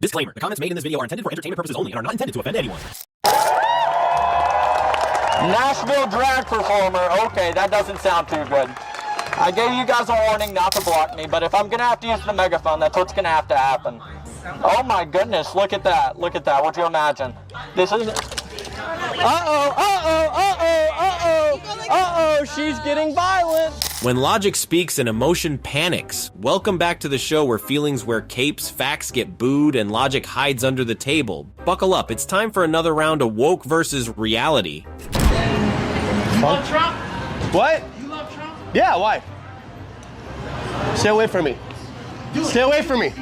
Disclaimer, the comments made in this video are intended for entertainment purposes only and are not intended to offend anyone. Nashville drag performer. Okay, that doesn't sound too good. I gave you guys a warning not to block me, but if I'm going to have to use the megaphone, that's what's going to have to happen. Oh my goodness, look at that. Look at that. What do you imagine? This is... Uh-oh, she's getting violent. When logic speaks and emotion panics. Welcome back to the show where feelings wear capes, facts get booed, and logic hides under the table. Buckle up, it's time for another round of woke versus reality. You love Trump? What? You love Trump? Yeah, why? Stay away from me. Stay away from me.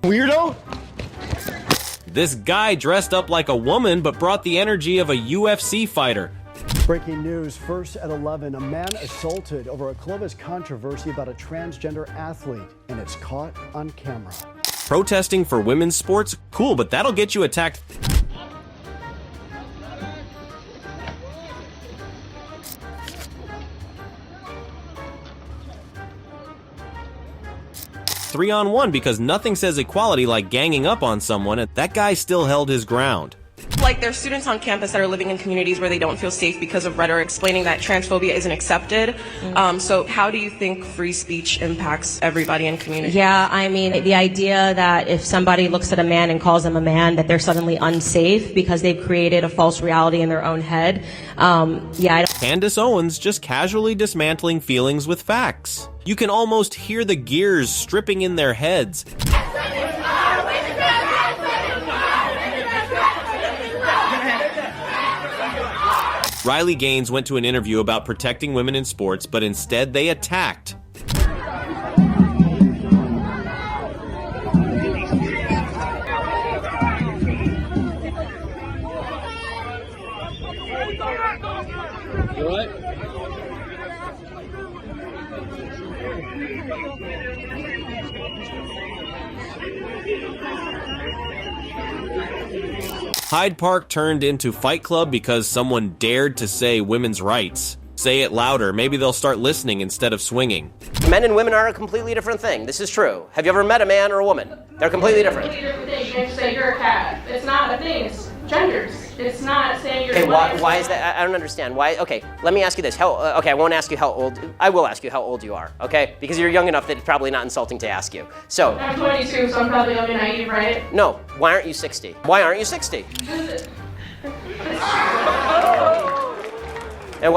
Weirdo? This guy dressed up like a woman but brought the energy of a UFC fighter. Breaking news, first at 11, a man assaulted over a Columbus controversy about a transgender athlete, and it's caught on camera. Protesting for women's sports? Cool, but that'll get you attacked. Three-on-one because nothing says equality like ganging up on someone, and that guy still held his ground. Like, there's students on campus that are living in communities where they don't feel safe because of rhetoric explaining that transphobia isn't accepted. So how do you think free speech impacts everybody in community? Yeah, I mean, the idea that if somebody looks at a man and calls him a man, that they're suddenly unsafe because they've created a false reality in their own head. Candace Owens just casually dismantling feelings with facts. You can almost hear the gears stripping in their heads. Riley Gaines went to an interview about protecting women in sports, but instead they attacked. What? Hyde Park turned into Fight Club because someone dared to say women's rights. Say it louder, maybe they'll start listening instead of swinging. Men and women are a completely different thing. This is true. Have you ever met a man or a woman? They're completely different. You can't say you're a cat. It's not a thing. It's genders. It's not saying you're. Okay, why is that? I don't understand. Why? Okay, let me ask you this. Okay, I won't ask you how old. I will ask you how old you are. Okay, because you're young enough that it's probably not insulting to ask you. So. I'm 22, so I'm probably young and naive, right? No. Why aren't you 60? Why aren't you 60? And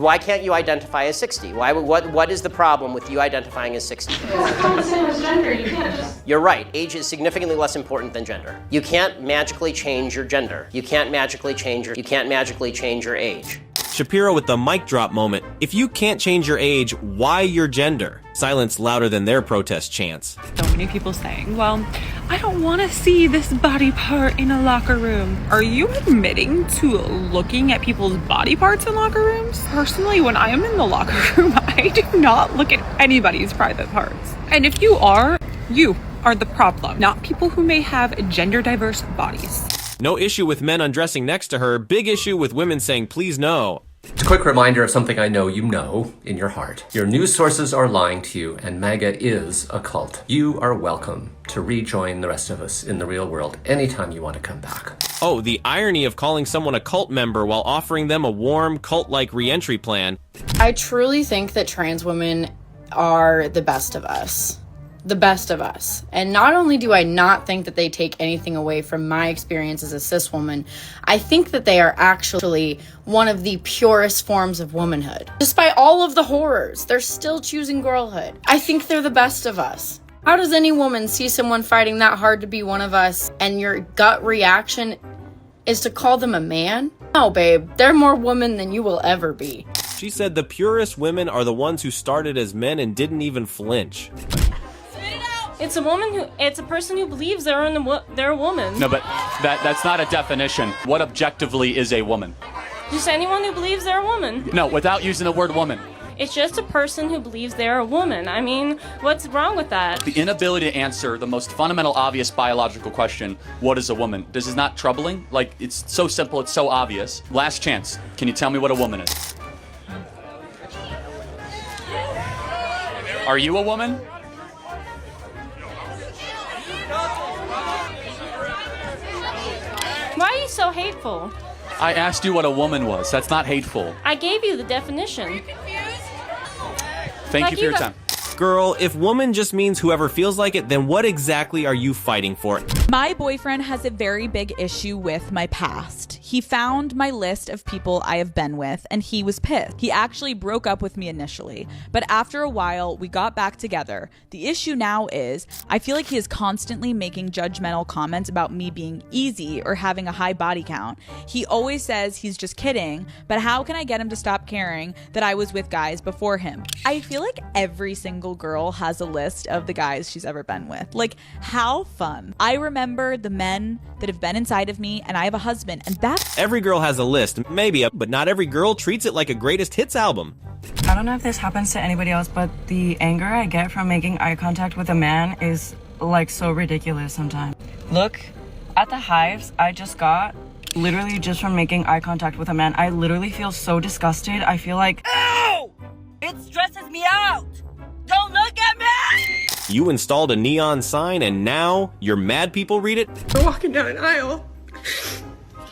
why can't you identify as 60? What is the problem with you identifying as 60? It's not the same as gender. You can't just... You're right. Age is significantly less important than gender. You can't magically change your gender. You can't magically change your age. Shapiro with the mic drop moment. If you can't change your age, why your gender? Silence louder than their protest chants. So many people saying, well, I don't want to see this body part in a locker room. Are you admitting to looking at people's body parts in locker rooms? Personally, when I am in the locker room, I do not look at anybody's private parts. And if you are the problem, not people who may have gender diverse bodies. No issue with men undressing next to her, big issue with women saying please no. It's a quick reminder of something I know you know in your heart. Your news sources are lying to you, and MAGA is a cult. You are welcome to rejoin the rest of us in the real world anytime you want to come back. Oh, the irony of calling someone a cult member while offering them a warm, cult-like re-entry plan. I truly think that trans women are the best of us. The best of us. And not only do I not think that they take anything away from my experience as a cis woman, I think that they are actually one of the purest forms of womanhood. Despite all of the horrors, they're still choosing girlhood. I think they're the best of us. How does any woman see someone fighting that hard to be one of us and your gut reaction is to call them a man? No, babe, they're more woman than you will ever be. She said the purest women are the ones who started as men and didn't even flinch. It's a person who believes they're a woman. No, but that's not a definition. What objectively is a woman? Just anyone who believes they're a woman. No, without using the word woman. It's just a person who believes they're a woman. I mean, what's wrong with that? The inability to answer the most fundamental, obvious biological question, what is a woman? This is not troubling. Like, it's so simple, it's so obvious. Last chance. Can you tell me what a woman is? Are you a woman? Why are you so hateful? I asked you what a woman was. That's not hateful. I gave you the definition. Thank you for your time. Girl, if woman just means whoever feels like it, then what exactly are you fighting for? My boyfriend has a very big issue with my past. He found my list of people I have been with, and he was pissed. He actually broke up with me initially, but after a while, we got back together. The issue now is, I feel like he is constantly making judgmental comments about me being easy or having a high body count. He always says he's just kidding, but how can I get him to stop caring that I was with guys before him? I feel like every single girl has a list of the guys she's ever been with. Like, how fun. I remember the men that have been inside of me, and I have a husband, and that's... Every girl has a list, maybe, but not every girl treats it like a greatest hits album. I don't know if this happens to anybody else, but the anger I get from making eye contact with a man is, like, so ridiculous sometimes. Look at the hives I just got, literally just from making eye contact with a man. I literally feel so disgusted. I feel like, ow! It stresses me out! Don't look at me! You installed a neon sign and now your mad people read it? We're walking down an aisle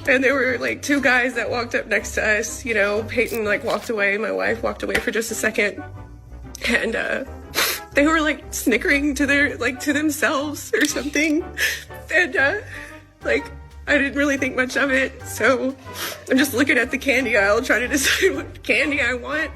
and there were like two guys that walked up next to us. You know, Peyton like walked away, my wife walked away for just a second, and they were like snickering to their to themselves or something, and like I didn't really think much of it, so I'm just looking at the candy aisle trying to decide what candy I want.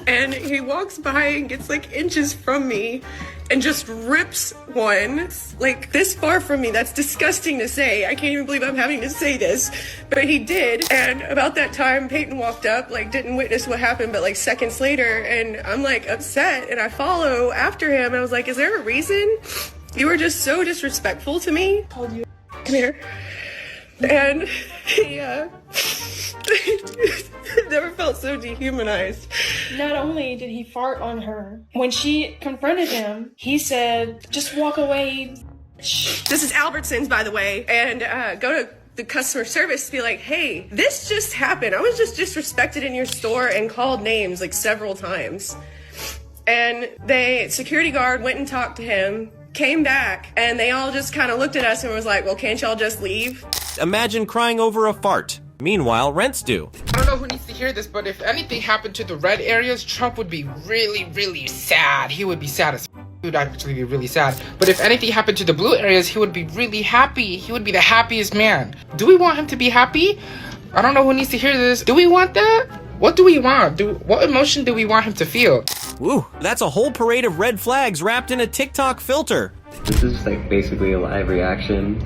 And he walks by and gets like inches from me and just rips one like this far from me. That's disgusting to say. I can't even believe I'm having to say this, but he did. And about that time, Peyton walked up, like didn't witness what happened, but like seconds later, and I'm like upset and I follow after him. I was like, is there a reason? You were just so disrespectful to me. Told you, come here. And he never felt so dehumanized. Not only did he fart on her, when she confronted him, he said, just walk away. This is Albertsons, by the way, and go to the customer service to be like, hey, this just happened. I was just disrespected in your store and called names like several times. And security guard went and talked to him, came back, and they all just kind of looked at us and was like, well, can't y'all just leave? Imagine crying over a fart. Meanwhile, rent's due. I don't know who needs to hear this, but if anything happened to the red areas, Trump would be really, really sad. He would be sad as he would actually be really sad. But if anything happened to the blue areas, he would be really happy. He would be the happiest man. Do we want him to be happy? I don't know who needs to hear this. Do we want that? What do we want? What emotion do we want him to feel? Woo, that's a whole parade of red flags wrapped in a TikTok filter. This is like basically a live reaction.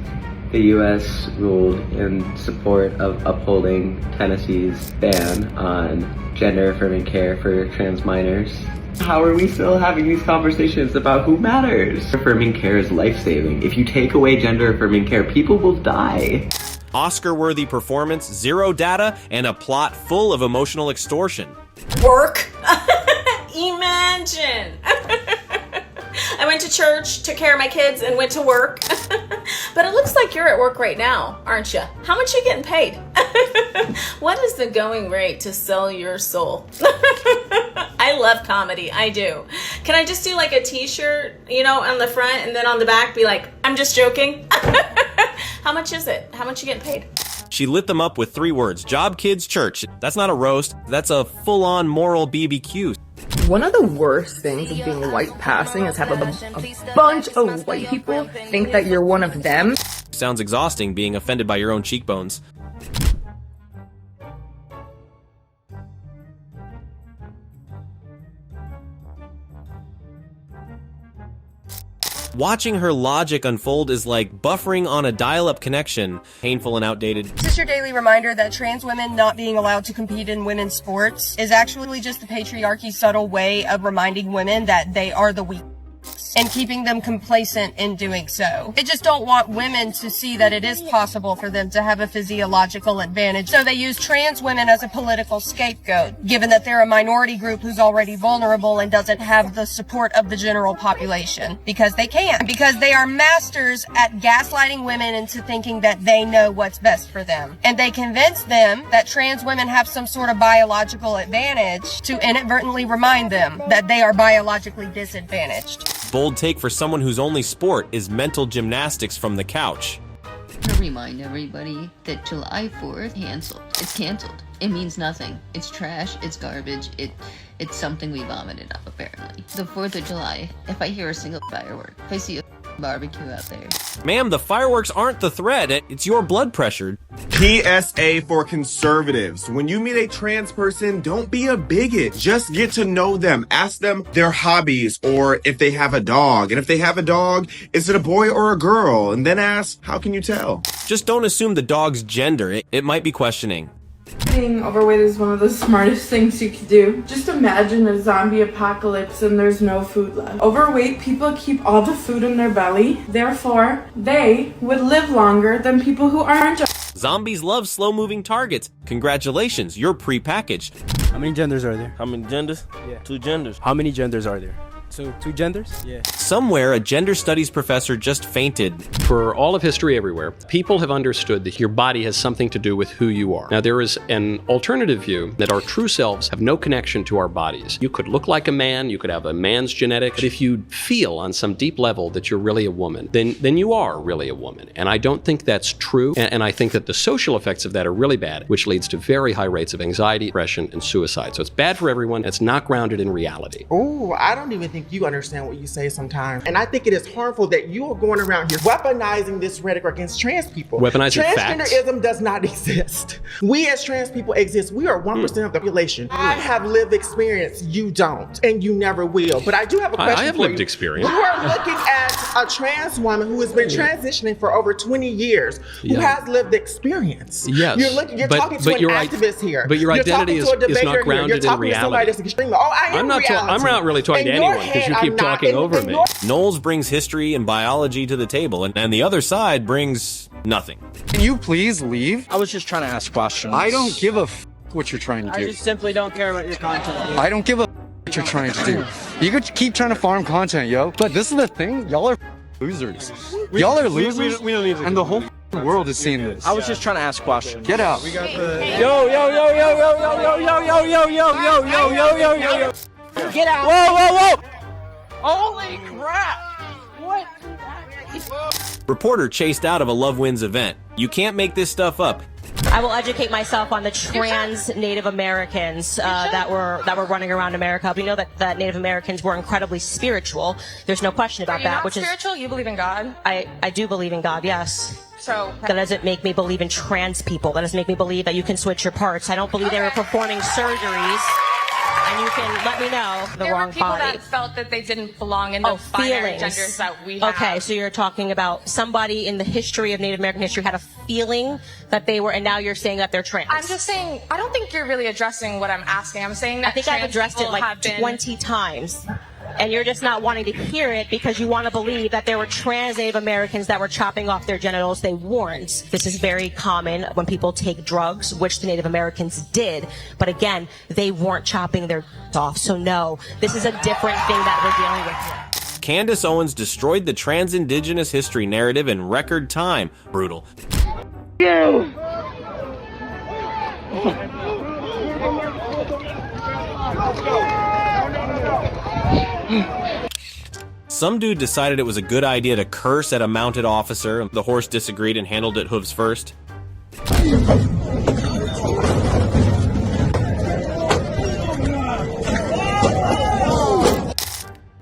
The U.S. ruled in support of upholding Tennessee's ban on gender-affirming care for trans minors. How are we still having these conversations about who matters? Affirming care is life-saving. If you take away gender-affirming care, people will die. Oscar-worthy performance, zero data, and a plot full of emotional extortion. Work? Imagine! I went to church, took care of my kids, and went to work. But it looks like you're at work right now, aren't you? How much are you getting paid? What is the going rate to sell your soul? I love comedy, I do. Can I just do like a t-shirt, on the front, and then on the back be like, I'm just joking? How much is it? How much are you getting paid? She lit them up with 3 words, job, kids, church. That's not a roast, that's a full-on moral BBQ. One of the worst things of being white passing is having a bunch of white people think that you're one of them. Sounds exhausting being offended by your own cheekbones. Watching her logic unfold is like buffering on a dial-up connection, painful and outdated. This is your daily reminder that trans women not being allowed to compete in women's sports is actually just the patriarchy's subtle way of reminding women that they are the weak and keeping them complacent in doing so. They just don't want women to see that it is possible for them to have a physiological advantage. So they use trans women as a political scapegoat, given that they're a minority group who's already vulnerable and doesn't have the support of the general population. Because they can. Because they are masters at gaslighting women into thinking that they know what's best for them. And they convince them that trans women have some sort of biological advantage to inadvertently remind them that they are biologically disadvantaged. Bold take for someone whose only sport is mental gymnastics from the couch. To remind everybody that July 4th canceled. It's canceled. It means nothing. It's trash. It's garbage. It's something we vomited up, apparently. The 4th of July, if I hear a single firework, if I see a barbecue out there. Ma'am, the fireworks aren't the threat. It's your blood pressure. PSA for conservatives. When you meet a trans person, don't be a bigot. Just get to know them. Ask them their hobbies or if they have a dog. And if they have a dog, is it a boy or a girl? And then ask, how can you tell? Just don't assume the dog's gender. It might be questioning. Being overweight is one of the smartest things you could do. Just imagine a zombie apocalypse and there's no food left. Overweight people keep all the food in their belly. Therefore, they would live longer than people who aren't. Zombies love slow-moving targets. Congratulations, you're pre-packaged. How many genders are there? How many genders? Yeah. 2 genders. How many genders are there? Two genders? Yeah. Somewhere, a gender studies professor just fainted. For all of history everywhere, people have understood that your body has something to do with who you are. Now, there is an alternative view that our true selves have no connection to our bodies. You could look like a man, you could have a man's genetics, but if you feel on some deep level that you're really a woman, then you are really a woman. And I don't think that's true, and I think that the social effects of that are really bad, which leads to very high rates of anxiety, depression, and suicide. So it's bad for everyone, it's not grounded in reality. Oh, I don't even think you understand what you say sometimes. And I think it is harmful that you are going around here weaponizing this rhetoric against trans people. Weaponizing facts? Transgenderism does not exist. We as trans people exist. We are 1% of the population. I have lived experience. You don't. And you never will. But I do have a question for you. I have lived experience. You are looking at a trans woman who has been transitioning for over 20 years, who has lived experience. Yes. You're talking to an activist here. But your identity is not grounded in reality. I'm not really talking to anyone because you keep talking over me. Knowles brings history and biology to the table, and the other side brings nothing. Can you please leave? I was just trying to ask questions. I don't give a what you're trying to do. I just simply don't care about your content. I don't give a what you're trying to do. You could keep trying to farm content, yo. But this is the thing, y'all are losers. Y'all are losers, we don't need to. and the whole world is seeing this. I was just trying to ask questions. Get out. Yo, yo, yo, yo, yo, yo, yo, yo, yo, yo, yo, yo, yo, yo, yo, yo, yo. Get out. Whoa, whoa, whoa. Holy crap! What? Reporter chased out of a Love Wins event. You can't make this stuff up. I will educate myself on the trans Native Americans that were running around America. We know that Native Americans were incredibly spiritual. There's no question about that. Which spiritual? You believe in God? I do believe in God. Yes. So that doesn't make me believe in trans people. That doesn't make me believe that you can switch your parts. I don't believe they were performing surgeries. And you can let me know the wrong body. There were people that felt that they didn't belong in the binary genders that we have. Okay, so you're talking about somebody in the history of Native American history had a feeling that they were, and now you're saying that they're trans. I'm just saying, I don't think you're really addressing what I'm asking. I'm saying that I think I've addressed it like 20 times. And you're just not wanting to hear it because you want to believe that there were trans Native Americans that were chopping off their genitals. They weren't. This is very common when people take drugs, which the Native Americans did. But again, they weren't chopping their off. So no, this is a different thing that we're dealing with here. Candace Owens destroyed the trans indigenous history narrative in record time. Brutal. You! Some dude decided it was a good idea to curse at a mounted officer. The horse disagreed and handled it hooves first.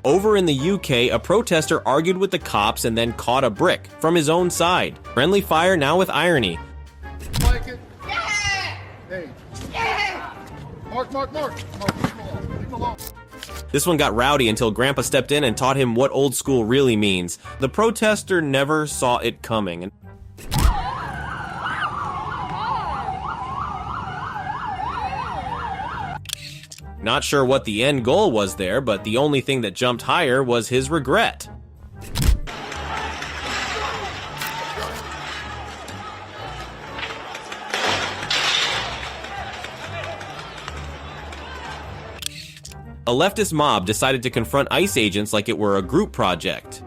Over in the UK, a protester argued with the cops and then caught a brick from his own side. Friendly fire now with irony. Hey. Mark. Leave him alone. This one got rowdy until Grandpa stepped in and taught him what old school really means. The protester never saw it coming. Not sure what the end goal was there, but the only thing that jumped higher was his regret. A leftist mob decided to confront ICE agents like it were a group project.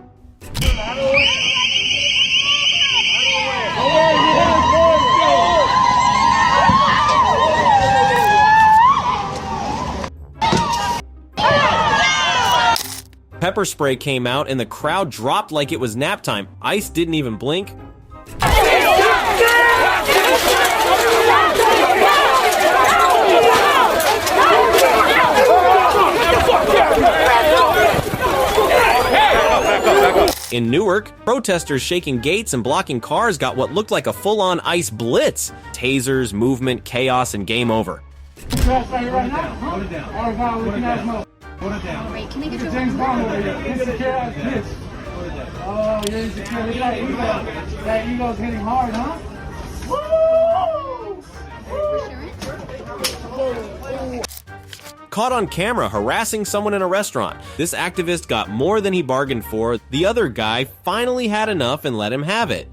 Pepper spray came out and the crowd dropped like it was nap time. Ice didn't even blink. In Newark, protesters shaking gates and blocking cars got what looked like a full-on ICE blitz. Tasers, movement, chaos, and game over. Wait, can they get you Oh, you're insecure. Look at that ego. That ego's hitting hard, huh? Woo! Caught on camera harassing someone in a restaurant. This activist got more than he bargained for. The other guy finally had enough and let him have it.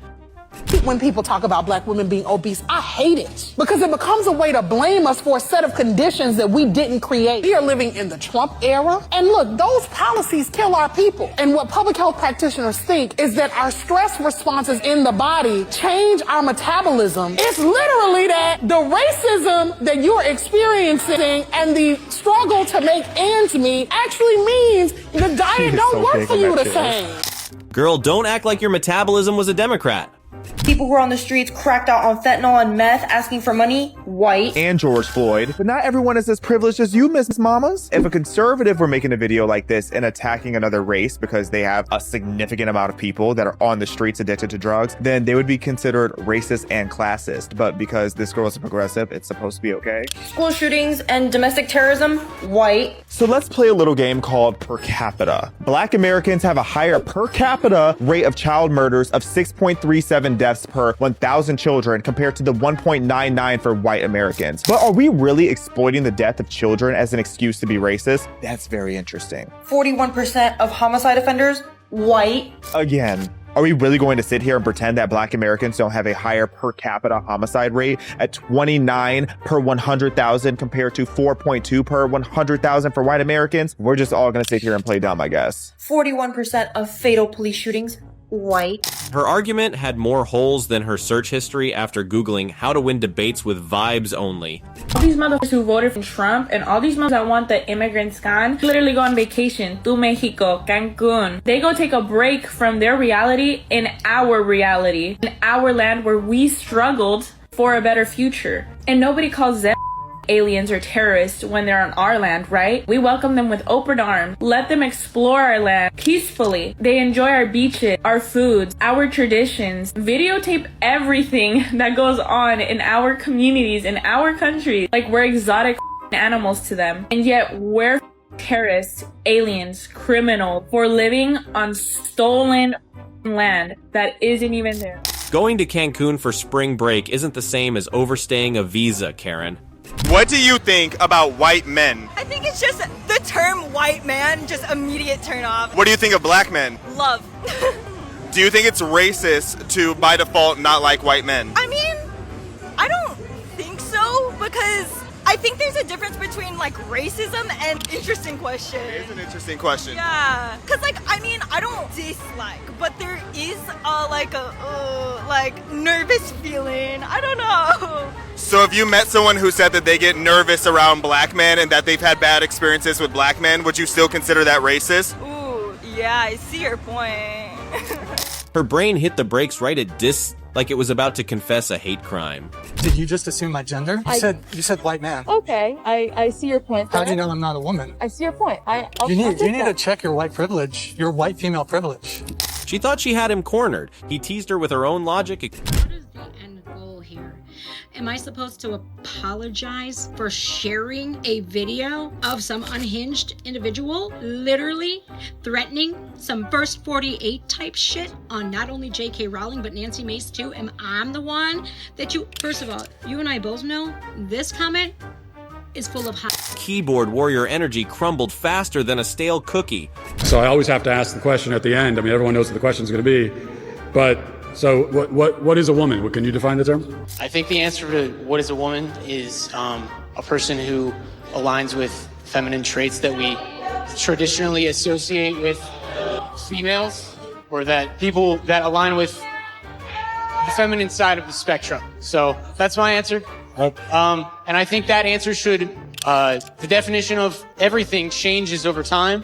When people talk about black women being obese, I hate it because it becomes a way to blame us for a set of conditions that we didn't create. We are living in the Trump era. And look, those policies kill our people. And what public health practitioners think is that our stress responses in the body change our metabolism. It's literally that the racism that you're experiencing and the struggle to make ends meet actually means the diet don't work for you the same. Girl, don't act like your metabolism was a Democrat. People who are on the streets cracked out on fentanyl and meth asking for money, white. And George Floyd. But not everyone is as privileged as you, Miss Mamas. If a conservative were making a video like this and attacking another race because they have a significant amount of people that are on the streets addicted to drugs, then they would be considered racist and classist. But because this girl is a progressive, it's supposed to be okay. School shootings and domestic terrorism, white. So let's play a little game called per capita. Black Americans have a higher per capita rate of child murders of 6.37 deaths per 1,000 children compared to the 1.99 for white Americans. But are we really exploiting the death of children as an excuse to be racist? That's very interesting. 41% of homicide offenders, white. Again, are we really going to sit here and pretend that black Americans don't have a higher per capita homicide rate at 29 per 100,000 compared to 4.2 per 100,000 for white Americans? We're just all going to sit here and play dumb, I guess. 41% of fatal police shootings, white. Her argument had more holes than her search history after Googling how to win debates with vibes only. All these motherfuckers who voted for Trump and all these motherfuckers that want the immigrants gone literally go on vacation to Mexico, Cancun. They go take a break from their reality in our land where we struggled for a better future. And nobody calls them aliens or terrorists when they're on our land, right? We welcome them with open arms. Let them explore our land peacefully. They enjoy our beaches, our foods, our traditions. Videotape everything that goes on in our communities, in our country. Like we're exotic animals to them. And yet we're terrorists, aliens, criminals for living on stolen land that isn't even there. Going to Cancun for spring break isn't the same as overstaying a visa, Karen. What do you think about white men? I think it's just the term white man, just immediate turn off. What do you think of black men? Love. Do you think it's racist to, by default, not like white men? I mean, I don't think so, because I think there's a difference between like racism and interesting question. It is an interesting question. Yeah, because like, I mean, I don't dislike, but there is like nervous feeling. I don't know. So if you met someone who said that they get nervous around black men and that they've had bad experiences with black men, would you still consider that racist? Ooh, yeah, I see your point. Her brain hit the brakes right at like it was about to confess a hate crime. Did you just assume my gender? You said white man. Okay, I see your point. How do you know I'm not a woman? I see your point. You need to check your white privilege, your white female privilege. She thought she had him cornered. He teased her with her own logic. What is the end goal here? Am I supposed to apologize for sharing a video of some unhinged individual literally threatening some First 48 type shit on not only J.K. Rowling but Nancy Mace too? Am I the one that you... First of all, you and I both know this comment is full of hot... Keyboard warrior energy crumbled faster than a stale cookie. So I always have to ask the question at the end. I mean, everyone knows what the question is going to be, but... So what is a woman? Can you define the term? I think the answer to what is a woman is a person who aligns with feminine traits that we traditionally associate with females, or that people that align with the feminine side of the spectrum. So that's my answer. And I think that answer should the definition of everything changes over time.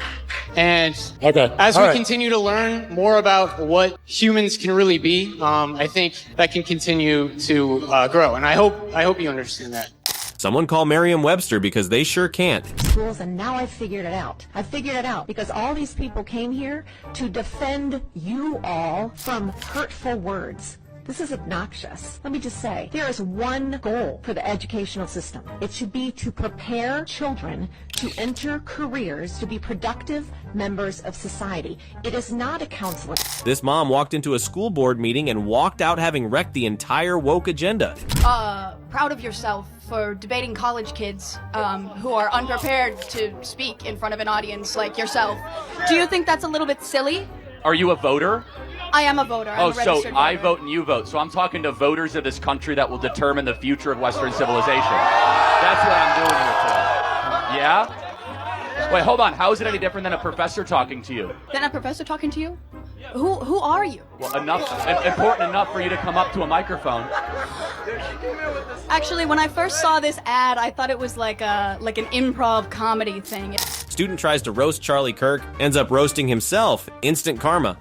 And Okay. as All we right. continue to learn more about what humans can really be, I think that can continue to grow. And I hope you understand that. Someone call Merriam-Webster because they sure can't. Schools, and now I've figured it out. I figured it out because all these people came here to defend you all from hurtful words. This is obnoxious. Let me just say, there is one goal for the educational system. It should be to prepare children to enter careers to be productive members of society. It is not a counselor. This mom walked into a school board meeting and walked out having wrecked the entire woke agenda. Proud of yourself for debating college kids who are unprepared to speak in front of an audience like yourself. Do you think that's a little bit silly? Are you a voter? I am a voter. I'm a So registered I voter. vote and you vote. So I'm talking to voters of this country that will determine the future of Western civilization. That's what I'm doing here for. Yeah? Wait, hold on. How is it any different than a professor talking to you? Then a professor talking to you? Who are you? Well, important enough for you to come up to a microphone. Actually, when I first saw this ad, I thought it was like an improv comedy thing. Student tries to roast Charlie Kirk, ends up roasting himself. Instant karma.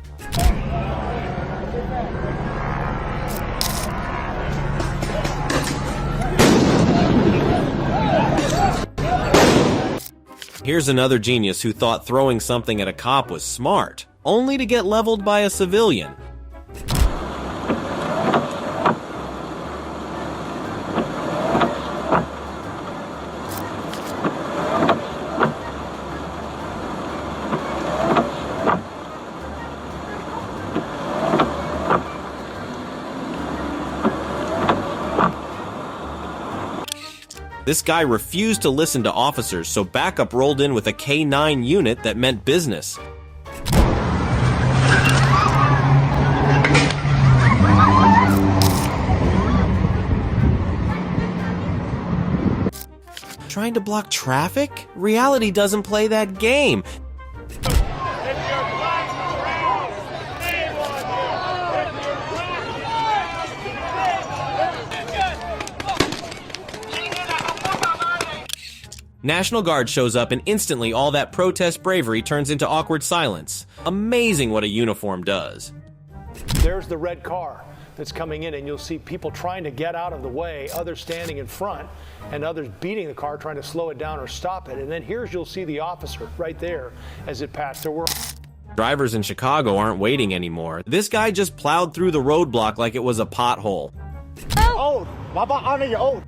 Here's another genius who thought throwing something at a cop was smart, only to get leveled by a civilian. This guy refused to listen to officers, so backup rolled in with a K-9 unit that meant business. Trying to block traffic? Reality doesn't play that game. National Guard shows up and instantly all that protest bravery turns into awkward silence. Amazing what a uniform does. There's the red car that's coming in, and you'll see people trying to get out of the way, others standing in front, and others beating the car, trying to slow it down or stop it. And then you'll see the officer right there as it passed. Drivers in Chicago aren't waiting anymore. This guy just plowed through the roadblock like it was a pothole. Oath. How about honor your oath?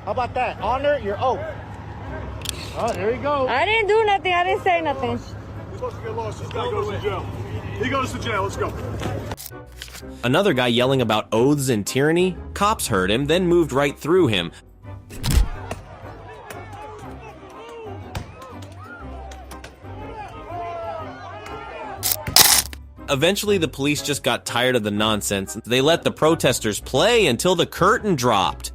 How about that? Honor your oath. Oh, there you go. I didn't do nothing. I didn't say nothing. You're supposed to get lost. This guy goes to jail. He goes to jail. Let's go. Another guy yelling about oaths and tyranny. Cops heard him, then moved right through him. Eventually, the police just got tired of the nonsense. They let the protesters play until the curtain dropped.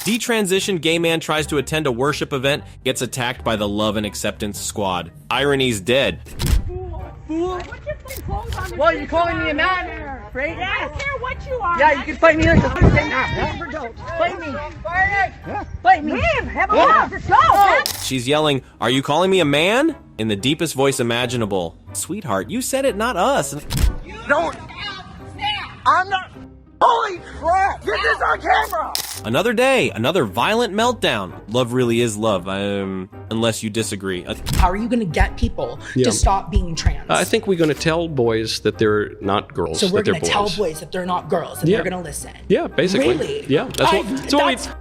Detransitioned gay man tries to attend a worship event, gets attacked by the Love and Acceptance Squad. Irony's dead. Well, you calling me a man? Right? Yeah, I don't care what you are. Yeah, you can fight me like a fight me. Fight me. Leave. Have a laugh. Let's go. She's yelling, "Are you calling me a man?" in the deepest voice imaginable. Sweetheart, you said it, not us. Don't. I'm not. Holy crap! Get this on camera! Another day, another violent meltdown. Love really is love, unless you disagree. How are you going to get people to stop being trans? I think we're going to tell boys that they're not girls, so we're that they're going to boys. tell boys that they're not girls, and Yeah. they're going to listen. Yeah, basically. Really? Yeah, that's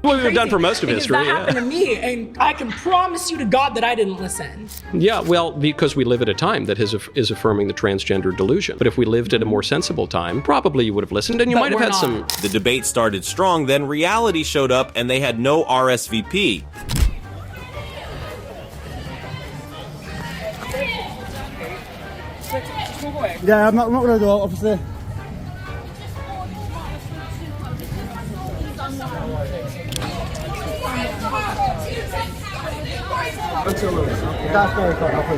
what we've done for most of because history. That happened to me, and I can promise you to God that I didn't listen. Yeah, well, because we live at a time that is affirming the transgender delusion. But if we lived at a more sensible time, probably you would have listened, and you But might have we're had not. some. The debate started strong, then reality showed up and they had no RSVP. Yeah, I'm not going to do it, obviously. That's very good. I'll put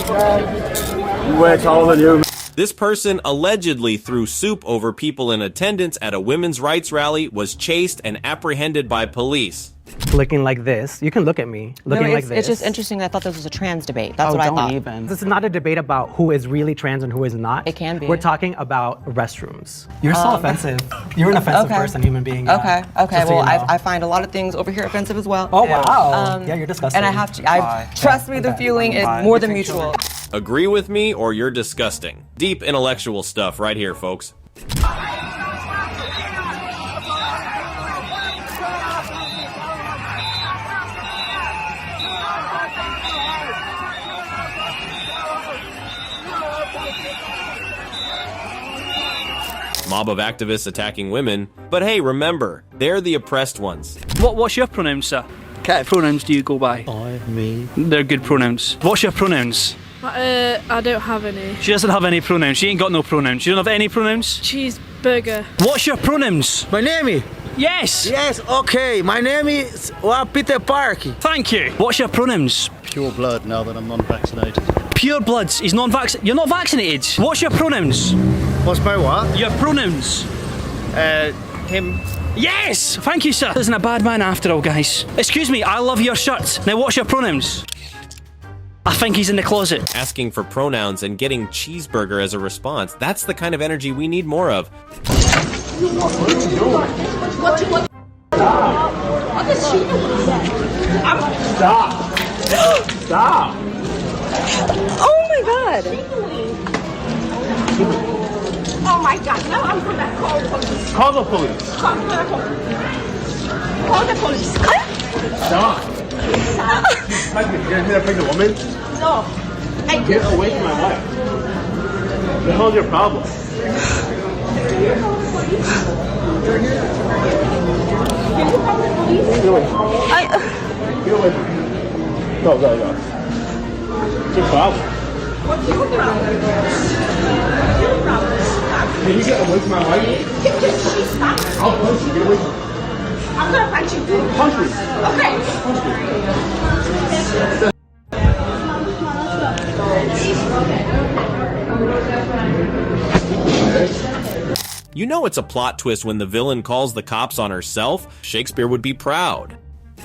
it. You way taller than you. This person allegedly threw soup over people in attendance at a women's rights rally, was chased and apprehended by police. Looking like this. You can look at me. Looking like this. It's just interesting that I thought this was a trans debate. That's what I thought. Even. This is not a debate about who is really trans and who is not. It can be. We're talking about restrooms. You're so offensive. You're an offensive person, human being. Okay. Well, so you know. I find a lot of things over here offensive as well. Oh, wow. Yeah, you're disgusting. And I have to, trust me, the feeling is more than mutual. Agree with me or you're disgusting. Deep intellectual stuff right here, folks. Mob of activists attacking women, but hey, remember, they're the oppressed ones. What's your pronouns, sir? What kind of pronouns do you go by? I, me. They're good pronouns. What's your pronouns? I don't have any. She doesn't have any pronouns. She ain't got no pronouns. You don't have any pronouns? Cheeseburger. What's your pronouns? My name? Yes. Yes, okay. My name is Peter Parky. Thank you. What's your pronouns? Pure blood now that I'm non-vaccinated. Pure bloods. He's non-vaccinated. You're not vaccinated. What's your pronouns? What's my what? Your pronouns. Him. Yes! Thank you, sir. Isn't a bad man after all, guys. Excuse me, I love your shirt. Now, what's your pronouns? I think he's in the closet. Asking for pronouns and getting cheeseburger as a response. That's the kind of energy we need more of. Stop. Stop. Oh my god. Oh my god. Now I'm gonna call the police. Call the police. Call the police. Stop. You're gonna hit a pregnant woman? No. Get away from my wife. What the hell's your problem? Can you call the police? Get away. Get away from me. Go. What's your problem? What's your problem? What's your problem? Can you get away from my wife? Stop. I'll punch you. Get away from me. I'm gonna punch you. Punch me. Okay. Punch me. You know it's a plot twist when the villain calls the cops on herself. Shakespeare would be proud.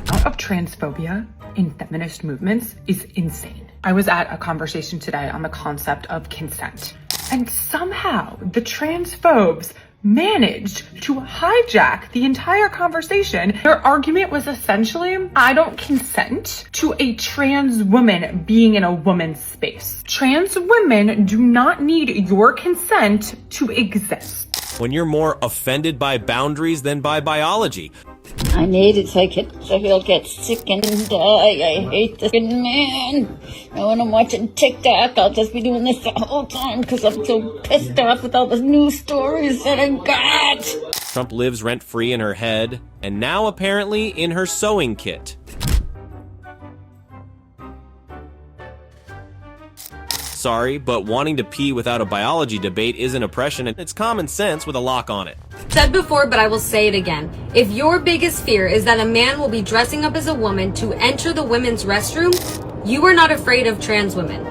Out of transphobia in feminist movements is insane. I was at a conversation today on the concept of consent, and somehow the transphobes managed to hijack the entire conversation. Their argument was essentially, I don't consent to a trans woman being in a woman's space. Trans women do not need your consent to exist. When you're more offended by boundaries than by biology. I need to take it so he'll get sick and die. I hate this man. And when I'm watching TikTok, I'll just be doing this the whole time because I'm so pissed off with all the news stories that I got. Trump lives rent-free in her head, and now apparently in her sewing kit. Sorry, but wanting to pee without a biology debate isn't oppression, and it's common sense with a lock on it. Said before, but I will say it again. If your biggest fear is that a man will be dressing up as a woman to enter the women's restroom, you are not afraid of trans women.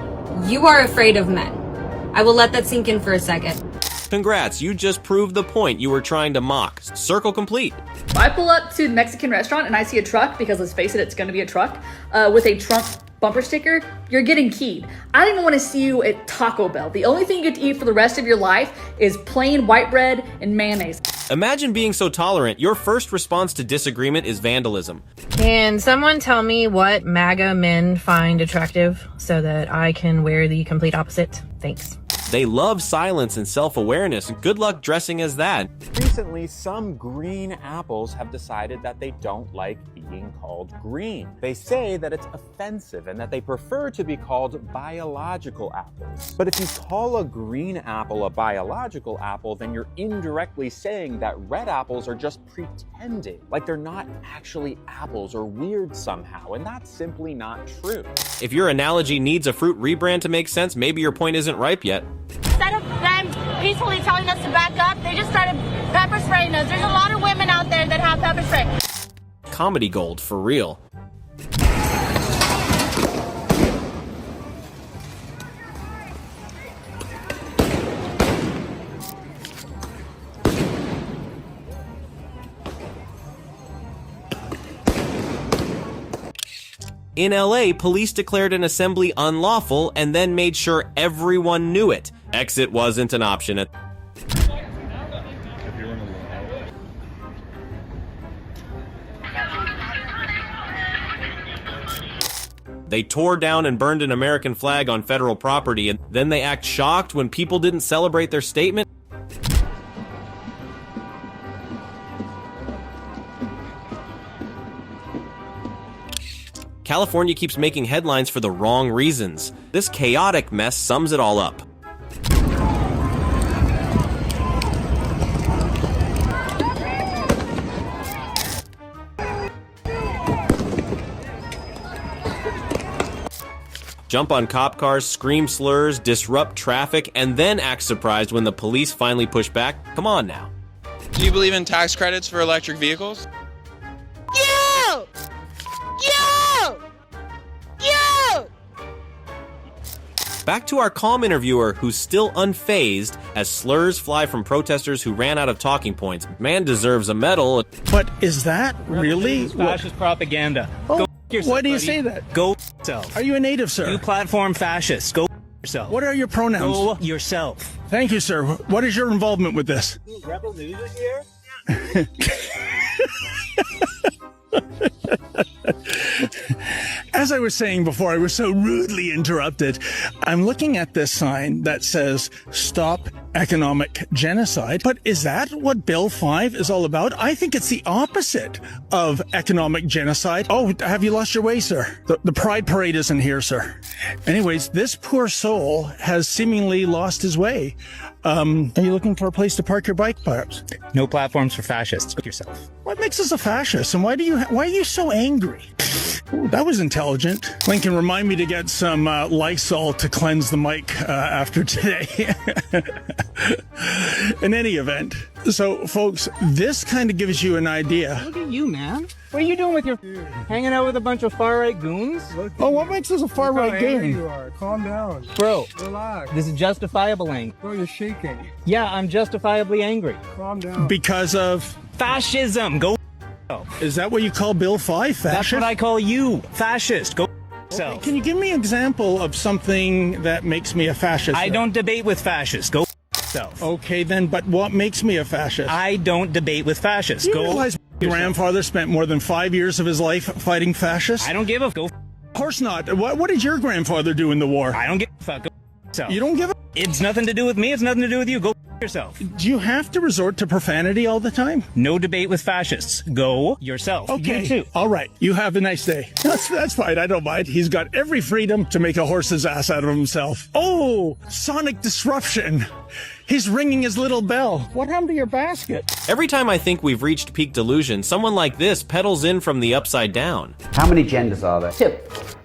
You are afraid of men. I will let that sink in for a second. Congrats, you just proved the point you were trying to mock. Circle complete. If I pull up to the Mexican restaurant and I see a truck, because let's face it, it's going to be a truck, with a Trump bumper sticker, you're getting keyed. I don't even want to see you at Taco Bell. The only thing you get to eat for the rest of your life is plain white bread and mayonnaise. Imagine being so tolerant, your first response to disagreement is vandalism. Can someone tell me what MAGA men find attractive so that I can wear the complete opposite? Thanks. They love silence and self-awareness. Good luck dressing as that. Recently, some green apples have decided that they don't like being called green. They say that it's offensive and that they prefer to be called biological apples. But if you call a green apple a biological apple, then you're indirectly saying that red apples are just pretending, like they're not actually apples or weird somehow, and that's simply not true. If your analogy needs a fruit rebrand to make sense, maybe your point isn't ripe yet. Instead of them peacefully telling us to back up. They just started pepper spraying us. There's a lot of women out there that have pepper spray. Comedy gold, for real. In LA, police declared an assembly unlawful and then made sure everyone knew it. Exit wasn't an option. They tore down and burned an American flag on federal property, and then they act shocked when people didn't celebrate their statement. California keeps making headlines for the wrong reasons. This chaotic mess sums it all up. Jump on cop cars, scream slurs, disrupt traffic, and then act surprised when the police finally push back? Come on now. Do you believe in tax credits for electric vehicles? You! You! You! Back to our calm interviewer who's still unfazed as slurs fly from protesters who ran out of talking points. Man deserves a medal. But is that really fascist propaganda? Oh, Go yourself, why do you buddy. say that? Go yourself. Are you a native, sir? You platform fascists. Go yourself. What are your pronouns? Go yourself. Thank you, sir. What is your involvement with this? Rebel music here? As I was saying before, I was so rudely interrupted. I'm looking at this sign that says, "Stop Economic Genocide." But is that what Bill 5 is all about? I think it's the opposite of economic genocide. Oh, have you lost your way, sir? The Pride Parade isn't here, sir. Anyways, this poor soul has seemingly lost his way. Are you looking for a place to park your bike, perhaps? No platforms for fascists. Go yourself. What makes us a fascist, and why are you so angry? Ooh, that was intelligent. Lincoln, remind me to get some Lysol to cleanse the mic after today. In any event, so folks, this kind of gives you an idea. Look at you, man. What are you doing with your hanging out with a bunch of far-right goons? Oh, what makes us a far-right goon? You are. Calm down. Bro, relax. This is justifiable anger. Bro, you're shaking. Yeah, I'm justifiably angry. Calm down. Because of fascism. Go Is that what you call Bill 5, fascist? That's what I call you, fascist. Go okay, can you give me an example of something that makes me a fascist? I don't debate with fascists. Go yourself. Okay, then, but what makes me a fascist? I don't debate with fascists. You Go realize my grandfather spent more than 5 years of his life fighting fascists? I don't give a go. Of course not. What did your grandfather do in the war? I don't give a fuck. Go yourself. You don't give a... It's nothing to do with me. It's nothing to do with you. Go yourself. Do you have to resort to profanity all the time? No debate with fascists. Go yourself. Okay. You too. All right. You have a nice day. That's fine. I don't mind. He's got every freedom to make a horse's ass out of himself. Oh, sonic disruption. He's ringing his little bell. What happened to your basket? Every time I think we've reached peak delusion, someone like this pedals in from the upside down. How many genders are there? 2.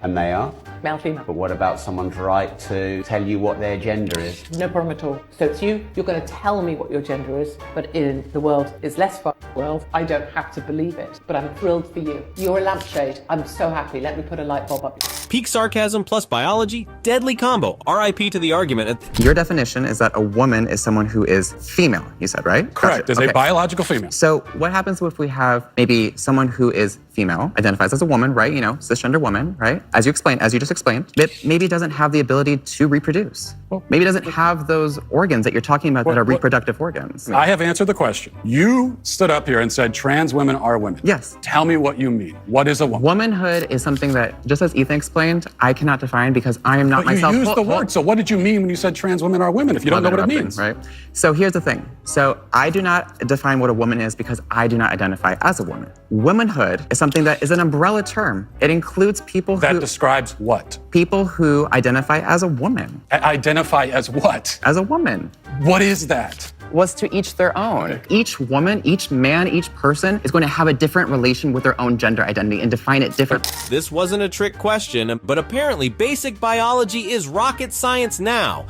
And they are? Male, female. But what about someone's right to tell you what their gender is? No problem at all. So it's you're going to tell me what your gender is, but in the world is less fun world, I don't have to believe it. But I'm thrilled for you. You're a lampshade. I'm so happy. Let me put a light bulb up. Peak sarcasm plus biology, deadly combo. RIP to the argument. Your definition is that a woman is someone who is female, you said, right? Correct, is a biological female. So what happens if we have maybe someone who is female, identifies as a woman, right? You know, cisgender woman, right? As you just explained, that maybe doesn't have the ability to reproduce. Maybe doesn't have those organs that you're talking about that are reproductive organs. I have answered the question. You stood up here and said trans women are women. Yes. Tell me what you mean. What is a woman? Womanhood is something that, just as Ethan explained, I cannot define because I am not myself. You used the word, so what did you mean when you said trans women are women if you don't know what it means? Right? So here's the thing. So I do not define what a woman is because I do not identify as a woman. Womanhood is something that is an umbrella term. It includes people who... That describes what? People who identify as a woman. Identify as what? As a woman. What is that? Was to each their own. Each woman, each man, each person is going to have a different relation with their own gender identity and define it differently. This wasn't a trick question, but apparently basic biology is rocket science now.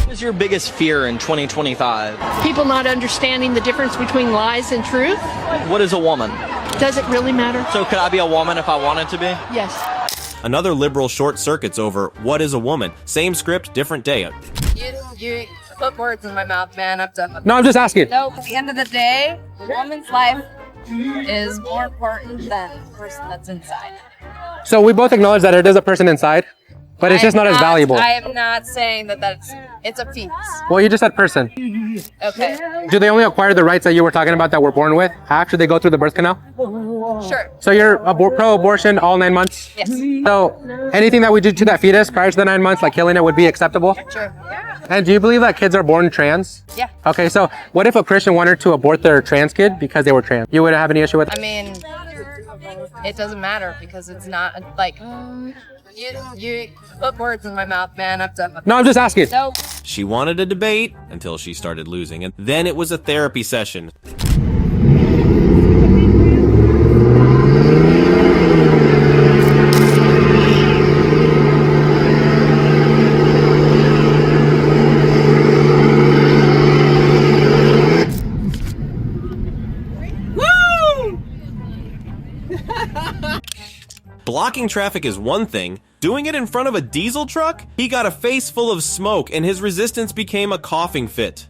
What is your biggest fear in 2025? People not understanding the difference between lies and truth. What is a woman? Does it really matter? So could I be a woman if I wanted to be? Yes. Another liberal short circuits over what is a woman. Same script, different day. You put words in my mouth, man. I'm done. No, I'm just asking. No, at the end of the day, a woman's life is more important than the person that's inside. So we both acknowledge that it is a person inside, but it's just not as valuable. I am not saying that it's a piece. Well, you just said person. Okay. Do they only acquire the rights that you were talking about that we're born with after they go through the birth canal? Sure. So you're pro-abortion all 9 months? Yes. So anything that we do to that fetus prior to the 9 months, like killing it, would be acceptable? Sure. And do you believe that kids are born trans? Yeah. Okay, so what if a Christian wanted to abort their trans kid because they were trans? You wouldn't have any issue with it? I mean, it doesn't matter because it's not like you put words in my mouth, man. I'm done. No, I'm just asking. No. She wanted a debate until she started losing, and then it was a therapy session. Blocking traffic is one thing. Doing it in front of a diesel truck? He got a face full of smoke and his resistance became a coughing fit.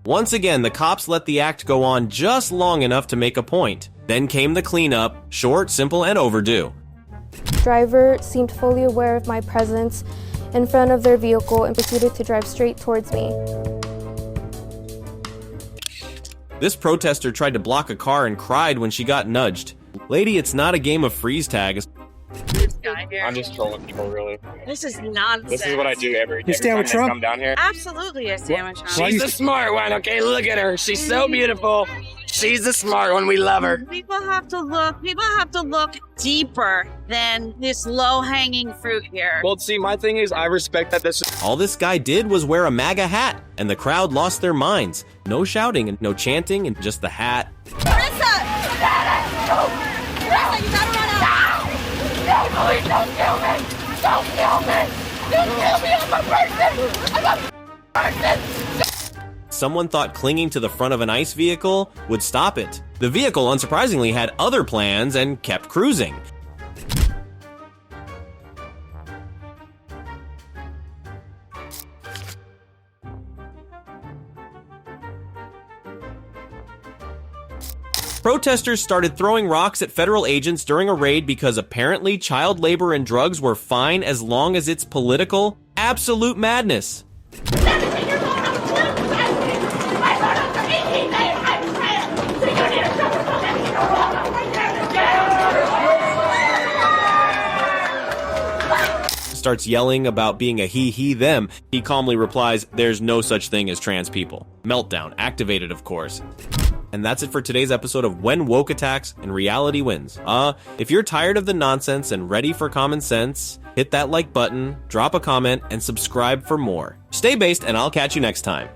Once again, the cops let the act go on just long enough to make a point. Then came the cleanup, short, simple, and overdue. Driver seemed fully aware of my presence in front of their vehicle and proceeded to drive straight towards me. This protester tried to block a car and cried when she got nudged. Lady, it's not a game of freeze tag. I'm just trolling people, really. This is nonsense. This is what I do every You stand with time I Trump? come down here. Absolutely, I stand with Trump. She's the smart one, okay? Look at her. She's so beautiful. She's the smart one. We love her. People have to look deeper than this low-hanging fruit here. Well, see, my thing is I respect that this. All this guy did was wear a MAGA hat, and the crowd lost their minds. No shouting and no chanting, and just the hat. Marissa, you gotta run out. No, please don't kill me. Don't kill me. Don't kill me. I'm a person. Someone thought clinging to the front of an ICE vehicle would stop it. The vehicle, unsurprisingly, had other plans and kept cruising. Protesters started throwing rocks at federal agents during a raid because apparently child labor and drugs were fine as long as it's political. Absolute madness. Starts yelling about being a he, them. He calmly replies, there's no such thing as trans people. Meltdown, activated of course. And that's it for today's episode of When Woke Attacks and Reality Wins. If you're tired of the nonsense and ready for common sense, hit that like button, drop a comment, and subscribe for more. Stay based, and I'll catch you next time.